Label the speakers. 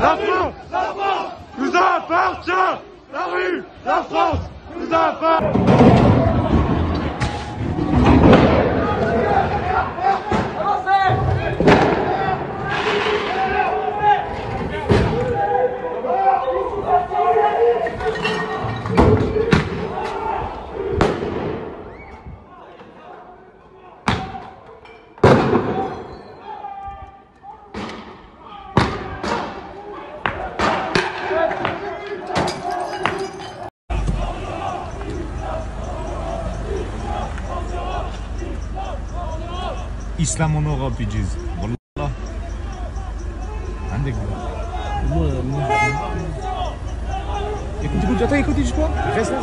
Speaker 1: La France nous appartient. La rue, la France nous appartient.
Speaker 2: İslam onu kapacağız. Vallahi. عندك écoute, attends, écoute, dis quoi? Reste.